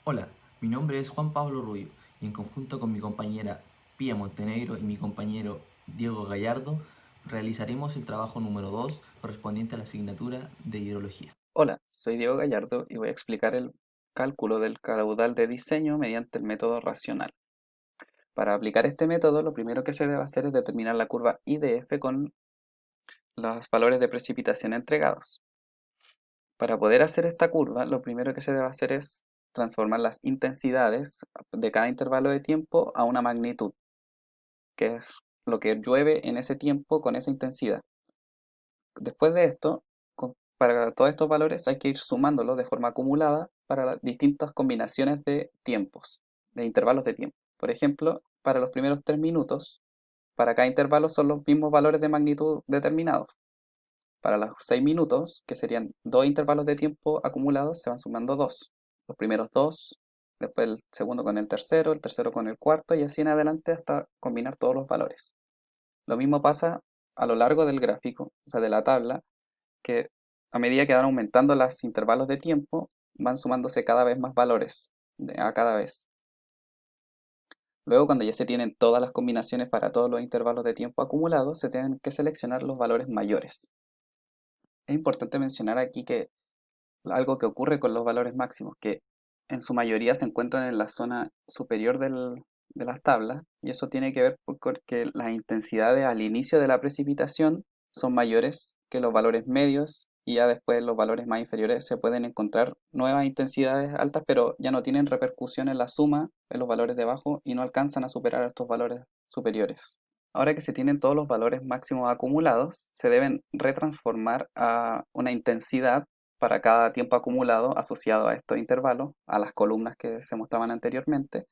Hola, mi nombre es Juan Pablo Rubio y en conjunto con mi compañera Pía Montenegro y mi compañero Diego Gallardo realizaremos el trabajo número 2 correspondiente a la asignatura de hidrología. Hola, soy Diego Gallardo y voy a explicar el cálculo del caudal de diseño mediante el método racional. Para aplicar este método, lo primero que se debe hacer es determinar la curva IDF con los valores de precipitación entregados. Para poder hacer esta curva, lo primero que se debe hacer es transformar las intensidades de cada intervalo de tiempo a una magnitud, que es lo que llueve en ese tiempo con esa intensidad. Después de esto, para todos estos valores hay que ir sumándolos de forma acumulada para las distintas combinaciones de tiempos, de intervalos de tiempo. Por ejemplo, para los primeros 3 minutos, para cada intervalo son los mismos valores de magnitud determinados. Para los 6 minutos, que serían dos intervalos de tiempo acumulados, se van sumando dos. Los primeros dos, después el segundo con el tercero con el cuarto y así en adelante hasta combinar todos los valores. Lo mismo pasa a lo largo del gráfico, o sea, de la tabla, que a medida que van aumentando los intervalos de tiempo, van sumándose cada vez más valores a cada vez. Luego, cuando ya se tienen todas las combinaciones para todos los intervalos de tiempo acumulados, se tienen que seleccionar los valores mayores. Es importante mencionar aquí que algo que ocurre con los valores máximos, que en su mayoría se encuentran en la zona superior de las tablas, y eso tiene que ver porque las intensidades al inicio de la precipitación son mayores que los valores medios, y ya después los valores más inferiores se pueden encontrar nuevas intensidades altas, pero ya no tienen repercusión en la suma en los valores de abajo y no alcanzan a superar estos valores superiores. Ahora que se tienen todos los valores máximos acumulados, se deben retransformar a una intensidad para cada tiempo acumulado asociado a estos intervalos, a las columnas que se mostraban anteriormente,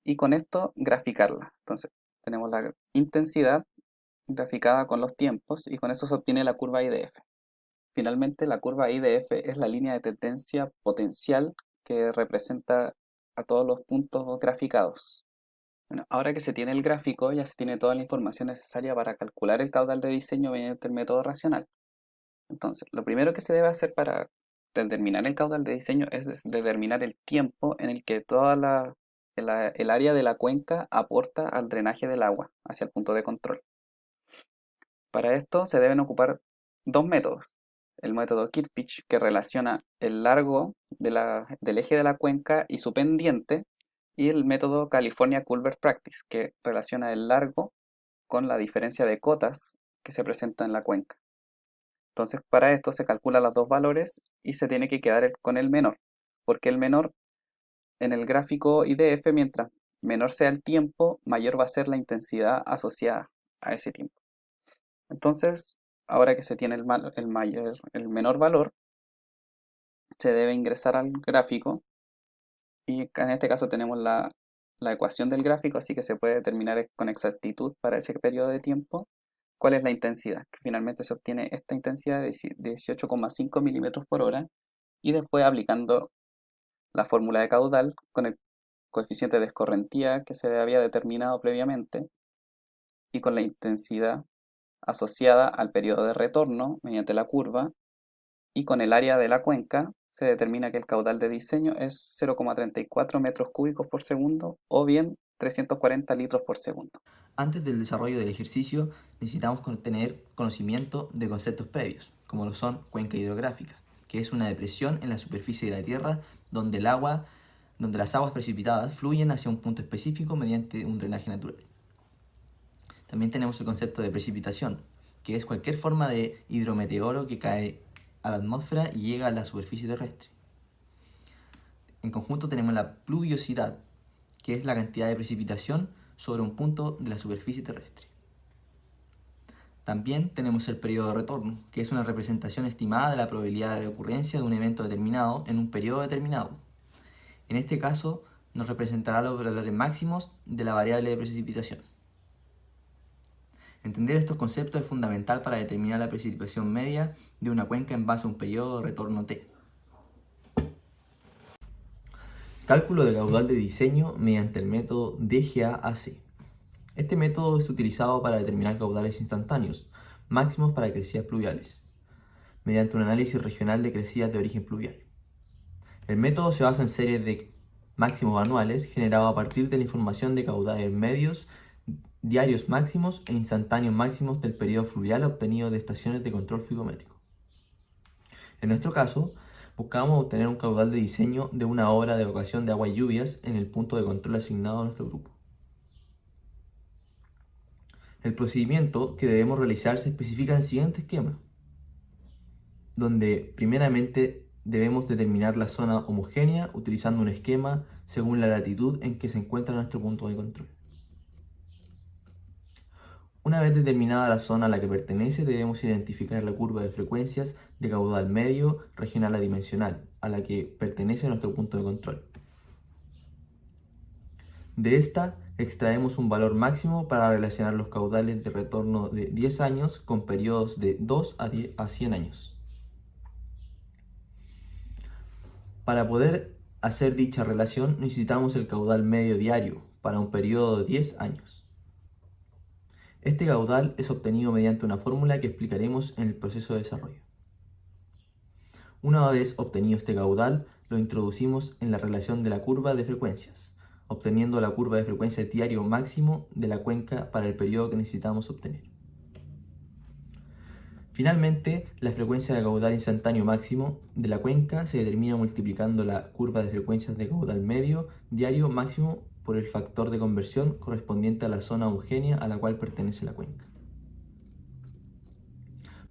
y con esto graficarla. Entonces, tenemos la intensidad graficada con los tiempos y con eso se obtiene la curva IDF. Finalmente, la curva IDF es la línea de tendencia potencial que representa a todos los puntos graficados. Bueno, ahora que se tiene el gráfico, ya se tiene toda la información necesaria para calcular el caudal de diseño mediante el método racional. Entonces, lo primero que se debe hacer para determinar el caudal de diseño es determinar el tiempo en el que el área de la cuenca aporta al drenaje del agua hacia el punto de control. Para esto se deben ocupar dos métodos. El método Kirchhoff, que relaciona el largo del eje de la cuenca y su pendiente, y el método California Culver Practice, que relaciona el largo con la diferencia de cotas que se presenta en la cuenca. Entonces, para esto se calculan los dos valores y se tiene que quedar con el menor, porque el menor en el gráfico IDF, mientras menor sea el tiempo, mayor va a ser la intensidad asociada a ese tiempo. Entonces, ahora que se tiene el menor valor, se debe ingresar al gráfico y en este caso tenemos la ecuación del gráfico, así que se puede determinar con exactitud para ese periodo de tiempo cuál es la intensidad, que finalmente se obtiene esta intensidad de 18,5 milímetros por hora y después aplicando la fórmula de caudal con el coeficiente de escorrentía que se había determinado previamente y con la intensidad asociada al periodo de retorno mediante la curva y con el área de la cuenca se determina que el caudal de diseño es 0,34 metros cúbicos por segundo o bien 340 litros por segundo. Antes del desarrollo del ejercicio necesitamos tener conocimiento de conceptos previos, como lo son cuenca hidrográfica, que es una depresión en la superficie de la Tierra donde donde las aguas precipitadas fluyen hacia un punto específico mediante un drenaje natural. También tenemos el concepto de precipitación, que es cualquier forma de hidrometeoro que cae a la atmósfera y llega a la superficie terrestre. En conjunto tenemos la pluviosidad, que es la cantidad de precipitación sobre un punto de la superficie terrestre. También tenemos el periodo de retorno, que es una representación estimada de la probabilidad de ocurrencia de un evento determinado en un periodo determinado. En este caso, nos representará los valores máximos de la variable de precipitación. Entender estos conceptos es fundamental para determinar la precipitación media de una cuenca en base a un periodo de retorno T. Cálculo de caudal de diseño mediante el método DGA-AC. Este método es utilizado para determinar caudales instantáneos, máximos para crecidas pluviales, mediante un análisis regional de crecidas de origen pluvial. El método se basa en series de máximos anuales generado a partir de la información de caudales medios, diarios máximos e instantáneos máximos del periodo fluvial obtenido de estaciones de control fluvimétrico. En nuestro caso, buscamos obtener un caudal de diseño de una obra de evacuación de aguas y lluvias en el punto de control asignado a nuestro grupo. El procedimiento que debemos realizar se especifica en el siguiente esquema, donde primeramente debemos determinar la zona homogénea utilizando un esquema según la latitud en que se encuentra nuestro punto de control. Una vez determinada la zona a la que pertenece, debemos identificar la curva de frecuencias de caudal medio, regional a dimensional, a la que pertenece nuestro punto de control. De esta, extraemos un valor máximo para relacionar los caudales de retorno de 10 años con periodos de 2 a 100 años. Para poder hacer dicha relación, necesitamos el caudal medio diario para un periodo de 10 años. Este caudal es obtenido mediante una fórmula que explicaremos en el proceso de desarrollo. Una vez obtenido este caudal, lo introducimos en la relación de la curva de frecuencias, obteniendo la curva de frecuencias diario máximo de la cuenca para el periodo que necesitamos obtener. Finalmente, la frecuencia de caudal instantáneo máximo de la cuenca se determina multiplicando la curva de frecuencias de caudal medio diario máximo por el factor de conversión correspondiente a la zona homogénea a la cual pertenece la cuenca.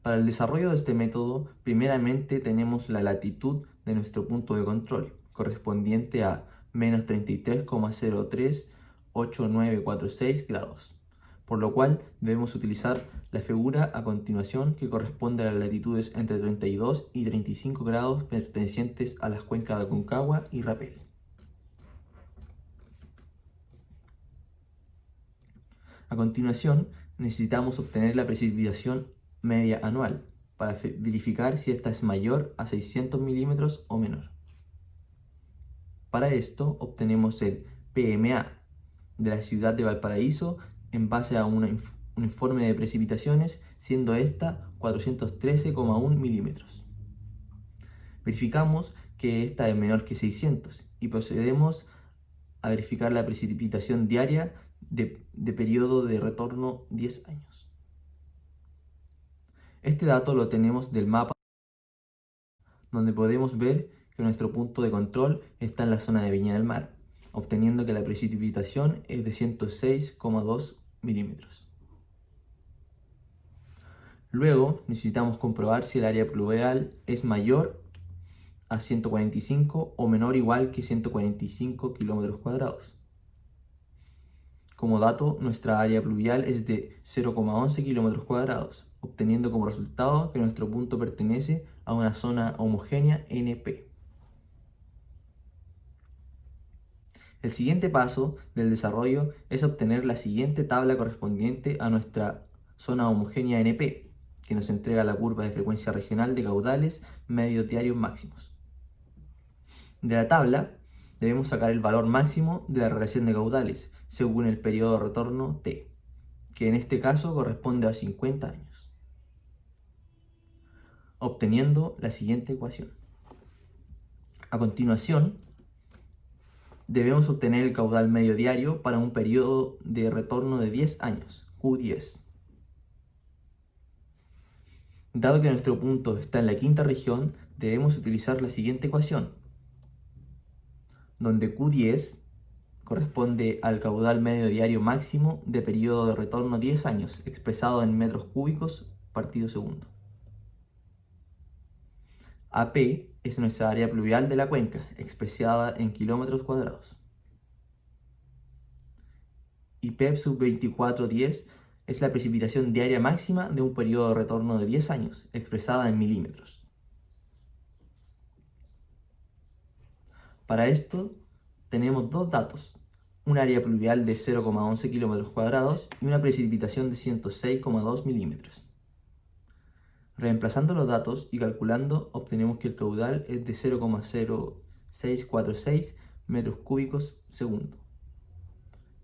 Para el desarrollo de este método, primeramente tenemos la latitud de nuestro punto de control, correspondiente a menos 33,038946 grados, por lo cual debemos utilizar la figura a continuación que corresponde a las latitudes entre 32 y 35 grados pertenecientes a las cuencas de Aconcagua y Rapel. A continuación, necesitamos obtener la precipitación media anual para verificar si esta es mayor a 600 milímetros o menor. Para esto, obtenemos el PMA de la ciudad de Valparaíso en base a un informe de precipitaciones, siendo esta 413,1 milímetros. Verificamos que esta es menor que 600 y procedemos a verificar la precipitación diaria de periodo de retorno 10 años. Este dato lo tenemos del mapa, donde podemos ver que nuestro punto de control está en la zona de Viña del Mar, obteniendo que la precipitación es de 106,2 milímetros. Luego necesitamos comprobar si el área pluvial es mayor a 145 o menor o igual que 145 kilómetros cuadrados. Como dato, nuestra área pluvial es de 0,11 kilómetros cuadrados, obteniendo como resultado que nuestro punto pertenece a una zona homogénea NP. El siguiente paso del desarrollo es obtener la siguiente tabla correspondiente a nuestra zona homogénea NP, que nos entrega la curva de frecuencia regional de caudales medios diarios máximos. De la tabla debemos sacar el valor máximo de la relación de caudales según el periodo de retorno T, que en este caso corresponde a 50 años, obteniendo la siguiente ecuación. A continuación, debemos obtener el caudal medio diario para un periodo de retorno de 10 años, Q10. Dado que nuestro punto está en la quinta región, debemos utilizar la siguiente ecuación, donde Q10 corresponde al caudal medio diario máximo de periodo de retorno 10 años, expresado en metros cúbicos partido segundo. AP es nuestra área pluvial de la cuenca, expresada en kilómetros cuadrados. Y PEP sub 2410 es la precipitación diaria máxima de un periodo de retorno de 10 años, expresada en milímetros. Para esto tenemos dos datos, un área pluvial de 0,11 kilómetros cuadrados y una precipitación de 106,2 milímetros. Reemplazando los datos y calculando, obtenemos que el caudal es de 0,0646 metros cúbicos segundo,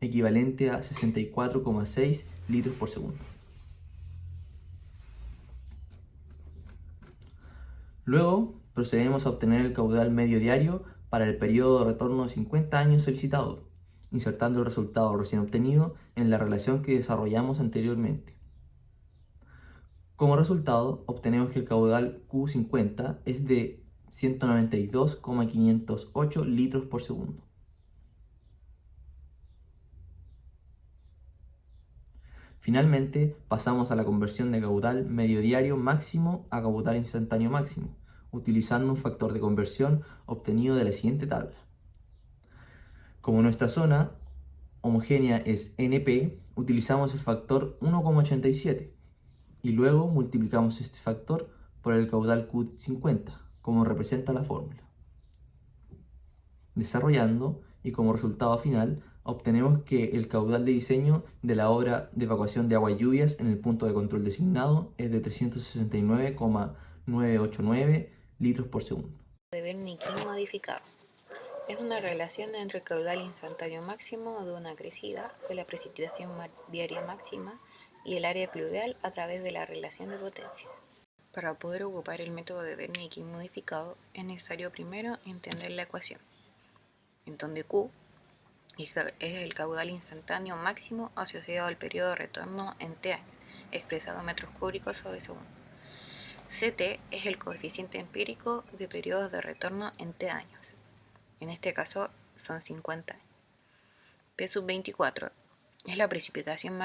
equivalente a 64,6 litros por segundo. Luego procedemos a obtener el caudal medio diario para el periodo de retorno de 50 años solicitado, insertando el resultado recién obtenido en la relación que desarrollamos anteriormente. Como resultado, obtenemos que el caudal Q50 es de 192,508 litros por segundo. Finalmente, pasamos a la conversión de caudal medio diario máximo a caudal instantáneo máximo, utilizando un factor de conversión obtenido de la siguiente tabla. Como nuestra zona homogénea es NP, utilizamos el factor 1,87 y luego multiplicamos este factor por el caudal Q50, como representa la fórmula. Desarrollando, y como resultado final, obtenemos que el caudal de diseño de la obra de evacuación de aguas lluvias en el punto de control designado es de 369,989 litros por segundo. De Wernicke modificado. Es una relación entre el caudal instantáneo máximo de una crecida con la precipitación diaria máxima y el área pluvial a través de la relación de potencias. Para poder ocupar el método de Wernicke modificado es necesario primero entender la ecuación, en donde Q es el caudal instantáneo máximo asociado al periodo de retorno en T años, expresado en metros cúbicos sobre segundo. Ct es el coeficiente empírico de periodos de retorno en T años. En este caso son 50 años. P sub 24 es la precipitación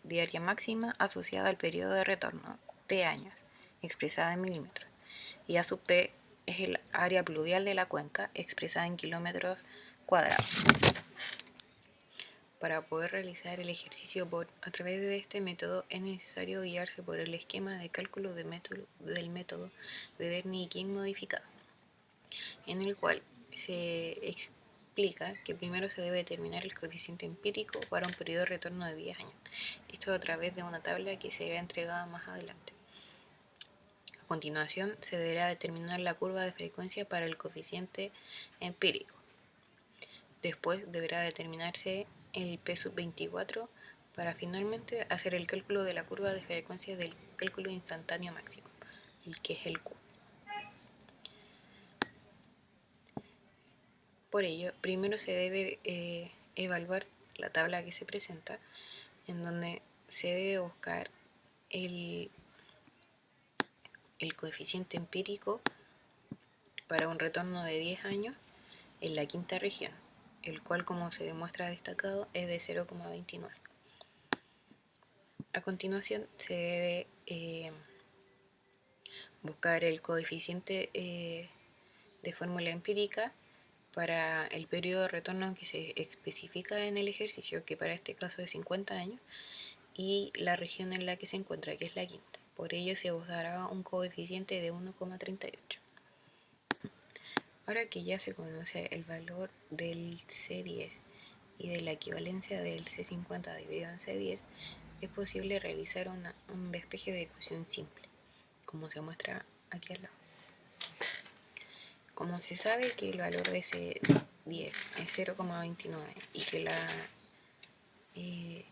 diaria máxima asociada al periodo de retorno, T años, expresada en milímetros. Y A sub P es el área pluvial de la cuenca, expresada en kilómetros cuadrados. Para poder realizar el ejercicio a través de este método es necesario guiarse por el esquema de cálculo del método de Wernicke modificado, en el cual se explica que primero se debe determinar el coeficiente empírico para un periodo de retorno de 10 años, esto a través de una tabla que será entregada más adelante. A continuación se deberá determinar la curva de frecuencia para el coeficiente empírico. Después deberá determinarse el P sub 24 para finalmente hacer el cálculo de la curva de frecuencia del cálculo instantáneo máximo, el que es el Q. Por ello, primero se debe evaluar la tabla que se presenta, en donde se debe buscar el coeficiente empírico para un retorno de 10 años en la quinta región, el cual, como se demuestra destacado, es de 0,29. A continuación se debe buscar el coeficiente de fórmula empírica para el periodo de retorno que se especifica en el ejercicio, que para este caso es 50 años, y la región en la que se encuentra, que es la quinta. Por ello se buscará un coeficiente de 1,38. Ahora que ya se conoce el valor del C10 y de la equivalencia del C50 dividido en C10, es posible realizar un despeje de ecuación simple, como se muestra aquí al lado. Como se sabe que el valor de C10 es 0,29 y que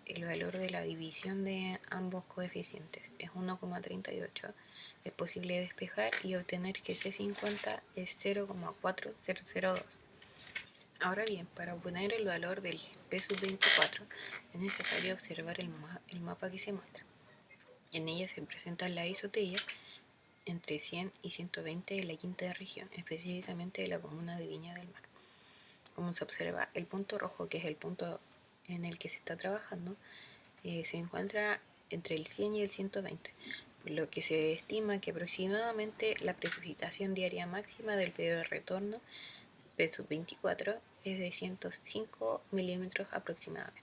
el valor de la división de ambos coeficientes es 1,38, es posible despejar y obtener que C50 es 0,4002. Ahora bien, para obtener el valor del P sub 24 es necesario observar el mapa que se muestra. En ella se presenta la isotella entre 100 y 120 de la quinta región, específicamente de la comuna de Viña del Mar. Como se observa, el punto rojo, que es el punto en el que se está trabajando, se encuentra entre el 100 y el 120, por lo que se estima que aproximadamente la precipitación diaria máxima del periodo de retorno P sub 24 es de 105 milímetros aproximadamente.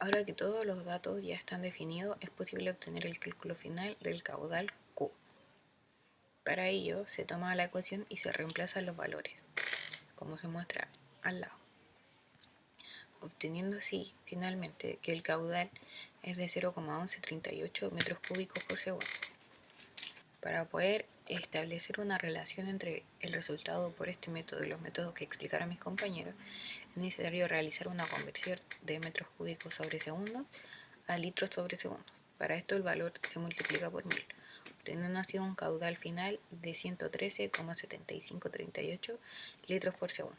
Ahora que todos los datos ya están definidos, es posible obtener el cálculo final del caudal Q. Para ello, se toma la ecuación y se reemplazan los valores, como se muestra al lado, obteniendo así finalmente que el caudal es de 0,1138 metros cúbicos por segundo. Para poder establecer una relación entre el resultado por este método y los métodos que explicaron mis compañeros, es necesario realizar una conversión de metros cúbicos sobre segundo a litros sobre segundo. Para esto el valor se multiplica por 1000, teniendo así un caudal final de 113,7538 litros por segundo.